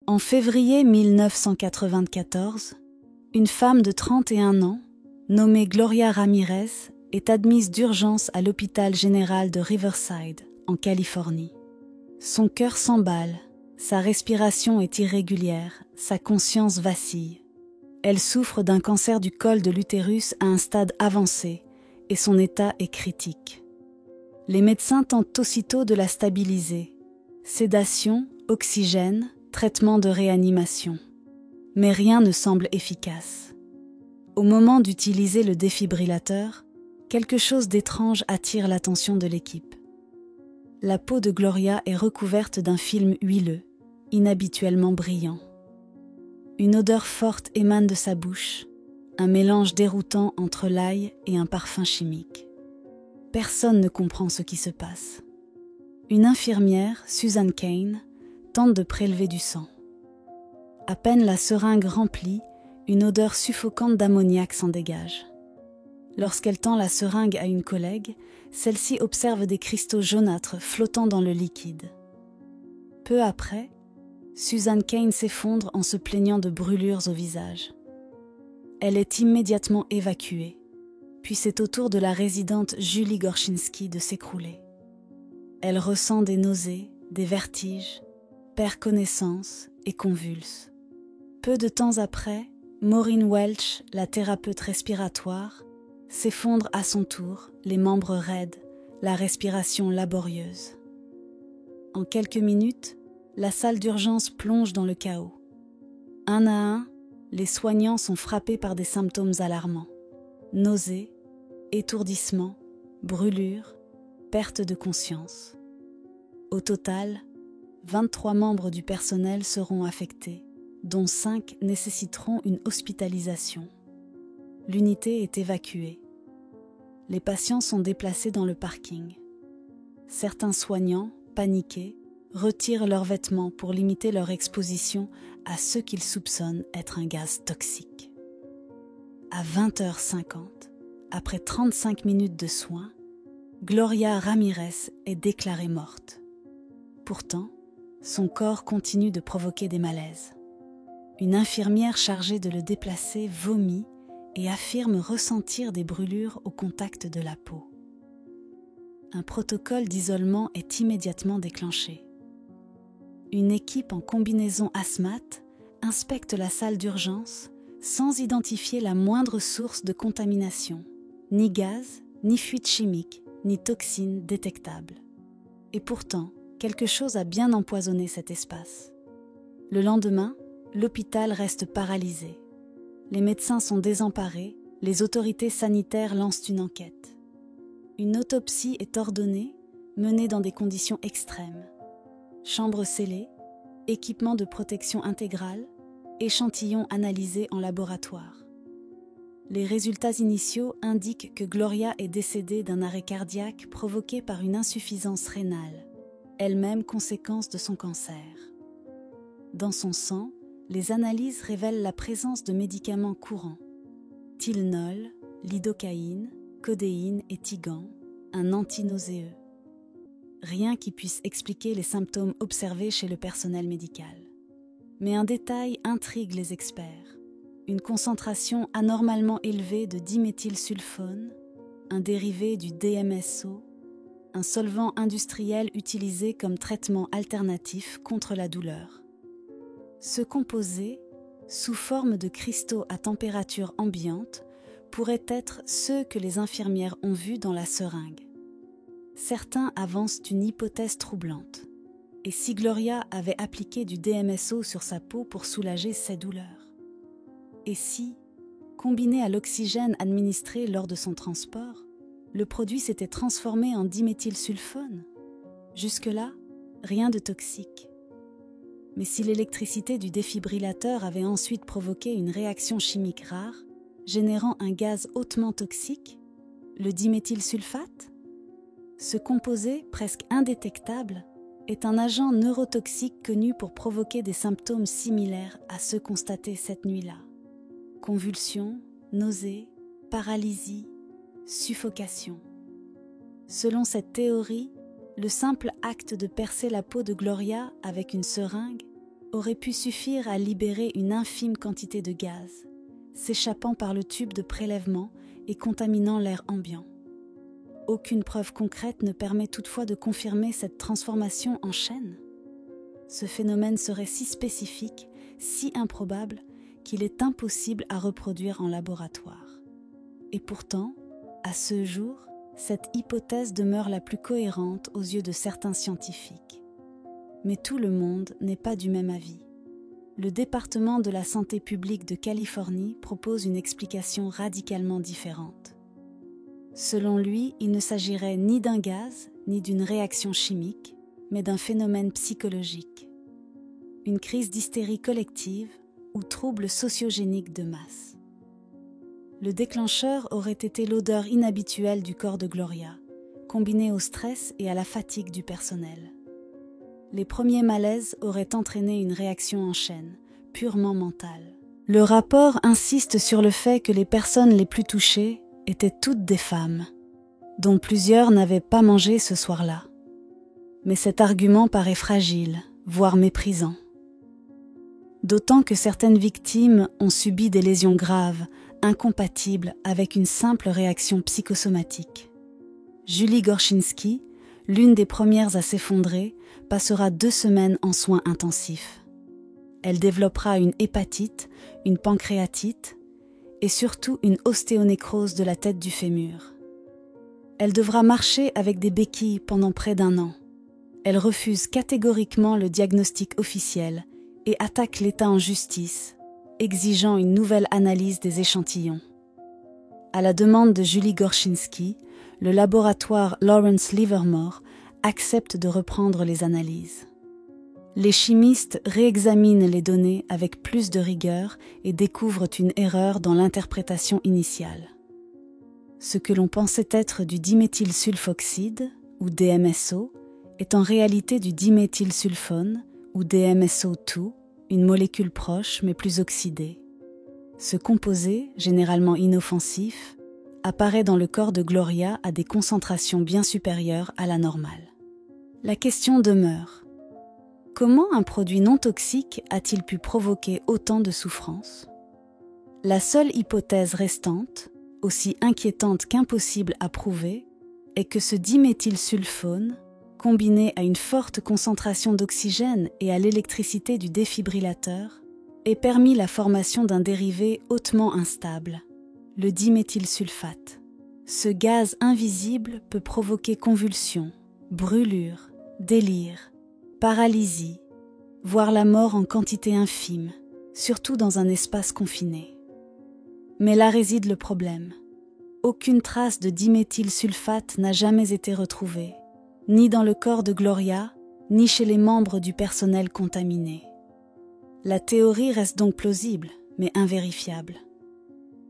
En février 1994, une femme de 31 ans, nommée Gloria Ramirez, est admise d'urgence à l'hôpital général de Riverside, en Californie. Son cœur s'emballe, sa respiration est irrégulière, sa conscience vacille. Elle souffre d'un cancer du col de l'utérus à un stade avancé et son état est critique. Les médecins tentent aussitôt de la stabiliser. Sédation, oxygène, traitement de réanimation. Mais rien ne semble efficace. Au moment d'utiliser le défibrillateur, quelque chose d'étrange attire l'attention de l'équipe. La peau de Gloria est recouverte d'un film huileux, inhabituellement brillant. Une odeur forte émane de sa bouche, un mélange déroutant entre l'ail et un parfum chimique. Personne ne comprend ce qui se passe. Une infirmière, Susan Cain, tente de prélever du sang. À peine la seringue remplie, une odeur suffocante d'ammoniac s'en dégage. Lorsqu'elle tend la seringue à une collègue, celle-ci observe des cristaux jaunâtres flottant dans le liquide. Peu après, Susan Cain s'effondre en se plaignant de brûlures au visage. Elle est immédiatement évacuée, puis c'est au tour de la résidente Julie Gorshinsky de s'écrouler. Elle ressent des nausées, des vertiges, perd connaissance et convulse. Peu de temps après, Maureen Welch, la thérapeute respiratoire, s'effondre à son tour, les membres raides, la respiration laborieuse. En quelques minutes, la salle d'urgence plonge dans le chaos. Un à un, les soignants sont frappés par des symptômes alarmants. Nausées, étourdissement, brûlures, perte de conscience. Au total, 23 membres du personnel seront affectés, dont 5 nécessiteront une hospitalisation. L'unité est évacuée. Les patients sont déplacés dans le parking. Certains soignants, paniqués, retirent leurs vêtements pour limiter leur exposition à ce qu'ils soupçonnent être un gaz toxique. À 20h50, après 35 minutes de soins, Gloria Ramirez est déclarée morte. Pourtant, son corps continue de provoquer des malaises. Une infirmière chargée de le déplacer vomit et affirme ressentir des brûlures au contact de la peau. Un protocole d'isolement est immédiatement déclenché. Une équipe en combinaison hazmat inspecte la salle d'urgence sans identifier la moindre source de contamination, ni gaz, ni fuite chimique, ni toxines détectables. Et pourtant, quelque chose a bien empoisonné cet espace. Le lendemain, l'hôpital reste paralysé. Les médecins sont désemparés, les autorités sanitaires lancent une enquête. Une autopsie est ordonnée, menée dans des conditions extrêmes. Chambre scellée, équipement de protection intégrale, échantillons analysés en laboratoire. Les résultats initiaux indiquent que Gloria est décédée d'un arrêt cardiaque provoqué par une insuffisance rénale, elle-même conséquence de son cancer. Dans son sang, les analyses révèlent la présence de médicaments courants, Tylenol, lidocaïne, codéine et Tigan, un antinauséeux. Rien qui puisse expliquer les symptômes observés chez le personnel médical. Mais un détail intrigue les experts. Une concentration anormalement élevée de diméthylsulfone, un dérivé du DMSO, un solvant industriel utilisé comme traitement alternatif contre la douleur. Ce composé, sous forme de cristaux à température ambiante, pourrait être ceux que les infirmières ont vus dans la seringue. Certains avancent une hypothèse troublante. Et si Gloria avait appliqué du DMSO sur sa peau pour soulager ses douleurs? Et si, combiné à l'oxygène administré lors de son transport, le produit s'était transformé en diméthylsulfone? Jusque-là, rien de toxique. Mais si l'électricité du défibrillateur avait ensuite provoqué une réaction chimique rare, générant un gaz hautement toxique, le diméthylsulfate? Ce composé, presque indétectable, est un agent neurotoxique connu pour provoquer des symptômes similaires à ceux constatés cette nuit-là. Convulsions, nausées, paralysie, suffocation. Selon cette théorie, le simple acte de percer la peau de Gloria avec une seringue aurait pu suffire à libérer une infime quantité de gaz, s'échappant par le tube de prélèvement et contaminant l'air ambiant. Aucune preuve concrète ne permet toutefois de confirmer cette transformation en chaîne. Ce phénomène serait si spécifique, si improbable, qu'il est impossible à reproduire en laboratoire. Et pourtant, à ce jour, cette hypothèse demeure la plus cohérente aux yeux de certains scientifiques. Mais tout le monde n'est pas du même avis. Le département de la santé publique de Californie propose une explication radicalement différente. Selon lui, il ne s'agirait ni d'un gaz, ni d'une réaction chimique, mais d'un phénomène psychologique. Une crise d'hystérie collective ou trouble sociogénique de masse. Le déclencheur aurait été l'odeur inhabituelle du corps de Gloria, combinée au stress et à la fatigue du personnel. Les premiers malaises auraient entraîné une réaction en chaîne, purement mentale. Le rapport insiste sur le fait que les personnes les plus touchées étaient toutes des femmes, dont plusieurs n'avaient pas mangé ce soir-là. Mais cet argument paraît fragile, voire méprisant. D'autant que certaines victimes ont subi des lésions graves, incompatibles avec une simple réaction psychosomatique. Julie Gorshinsky, l'une des premières à s'effondrer, passera 2 semaines en soins intensifs. Elle développera une hépatite, une pancréatite et surtout une ostéonécrose de la tête du fémur. Elle devra marcher avec des béquilles pendant près d'1 an. Elle refuse catégoriquement le diagnostic officiel et attaque l'État en justice, exigeant une nouvelle analyse des échantillons. À la demande de Julie Gorshinsky, le laboratoire Lawrence Livermore accepte de reprendre les analyses. Les chimistes réexaminent les données avec plus de rigueur et découvrent une erreur dans l'interprétation initiale. Ce que l'on pensait être du diméthylsulfoxyde, ou DMSO, est en réalité du diméthylsulfone, ou DMSO2, une molécule proche mais plus oxydée. Ce composé, généralement inoffensif, apparaît dans le corps de Gloria à des concentrations bien supérieures à la normale. La question demeure. Comment un produit non toxique a-t-il pu provoquer autant de souffrance ? La seule hypothèse restante, aussi inquiétante qu'impossible à prouver, est que ce diméthylsulfone, combiné à une forte concentration d'oxygène et à l'électricité du défibrillateur, ait permis la formation d'un dérivé hautement instable, le diméthylsulfate. Ce gaz invisible peut provoquer convulsions, brûlures, délire, paralysie, voire la mort en quantité infime, surtout dans un espace confiné. Mais là réside le problème. Aucune trace de diméthylsulfate n'a jamais été retrouvée, ni dans le corps de Gloria, ni chez les membres du personnel contaminé. La théorie reste donc plausible, mais invérifiable.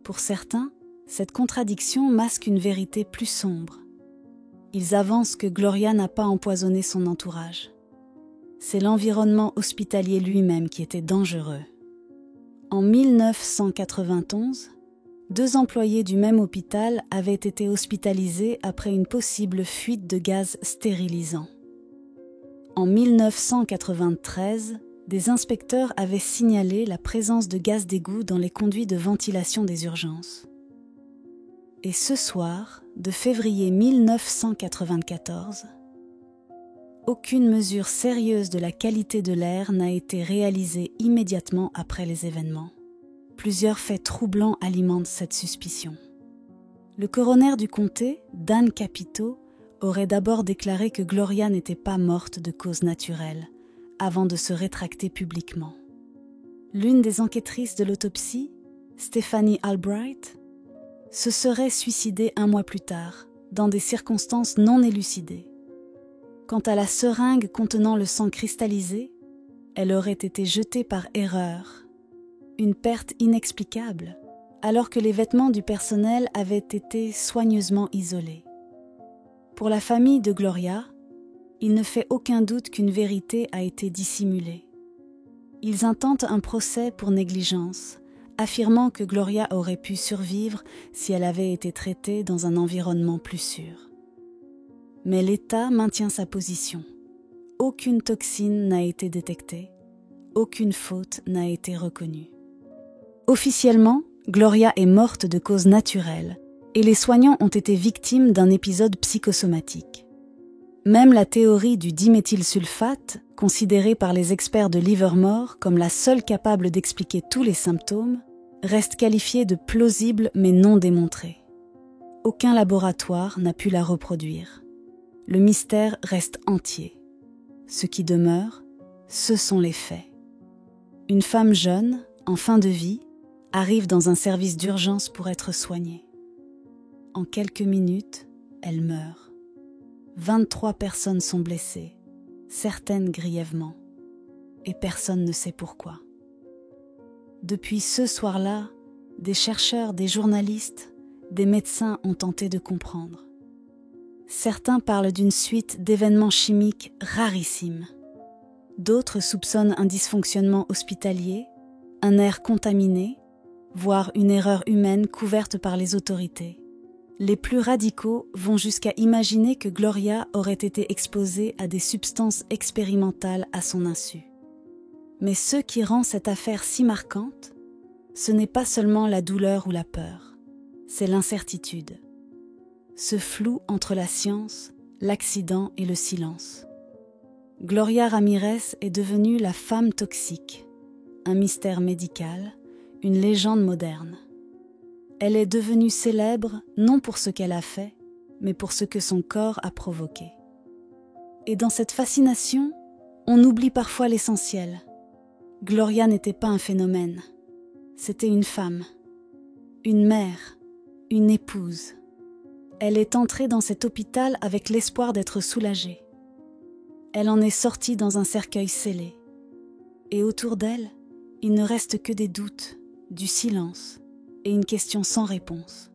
Pour certains, cette contradiction masque une vérité plus sombre. Ils avancent que Gloria n'a pas empoisonné son entourage. C'est l'environnement hospitalier lui-même qui était dangereux. En 1991, 2 employés du même hôpital avaient été hospitalisés après une possible fuite de gaz stérilisant. En 1993, des inspecteurs avaient signalé la présence de gaz d'égout dans les conduits de ventilation des urgences. Et ce soir, de février 1994, aucune mesure sérieuse de la qualité de l'air n'a été réalisée immédiatement après les événements. Plusieurs faits troublants alimentent cette suspicion. Le coroner du comté, Dan Capito, aurait d'abord déclaré que Gloria n'était pas morte de cause naturelle, avant de se rétracter publiquement. L'une des enquêtrices de l'autopsie, Stephanie Albright, se serait suicidée 1 mois plus tard, dans des circonstances non élucidées. Quant à la seringue contenant le sang cristallisé, elle aurait été jetée par erreur. Une perte inexplicable, alors que les vêtements du personnel avaient été soigneusement isolés. Pour la famille de Gloria, il ne fait aucun doute qu'une vérité a été dissimulée. Ils intentent un procès pour négligence, affirmant que Gloria aurait pu survivre si elle avait été traitée dans un environnement plus sûr. Mais l'État maintient sa position. Aucune toxine n'a été détectée, aucune faute n'a été reconnue. Officiellement, Gloria est morte de cause naturelle et les soignants ont été victimes d'un épisode psychosomatique. Même la théorie du diméthylsulfate, considérée par les experts de Livermore comme la seule capable d'expliquer tous les symptômes, reste qualifiée de plausible mais non démontrée. Aucun laboratoire n'a pu la reproduire. Le mystère reste entier. Ce qui demeure, ce sont les faits. Une femme jeune, en fin de vie, arrive dans un service d'urgence pour être soignée. En quelques minutes, elle meurt. 23 personnes sont blessées, certaines grièvement, et personne ne sait pourquoi. Depuis ce soir-là, des chercheurs, des journalistes, des médecins ont tenté de comprendre. Certains parlent d'une suite d'événements chimiques rarissimes. D'autres soupçonnent un dysfonctionnement hospitalier, un air contaminé, voire une erreur humaine couverte par les autorités. Les plus radicaux vont jusqu'à imaginer que Gloria aurait été exposée à des substances expérimentales à son insu. Mais ce qui rend cette affaire si marquante, ce n'est pas seulement la douleur ou la peur, c'est l'incertitude. Ce flou entre la science, l'accident et le silence. Gloria Ramirez est devenue la femme toxique, un mystère médical, une légende moderne. Elle est devenue célèbre non pour ce qu'elle a fait, mais pour ce que son corps a provoqué. Et dans cette fascination, on oublie parfois l'essentiel. Gloria n'était pas un phénomène, c'était une femme, une mère, une épouse. Elle est entrée dans cet hôpital avec l'espoir d'être soulagée. Elle en est sortie dans un cercueil scellé. Et autour d'elle, il ne reste que des doutes, du silence et une question sans réponse.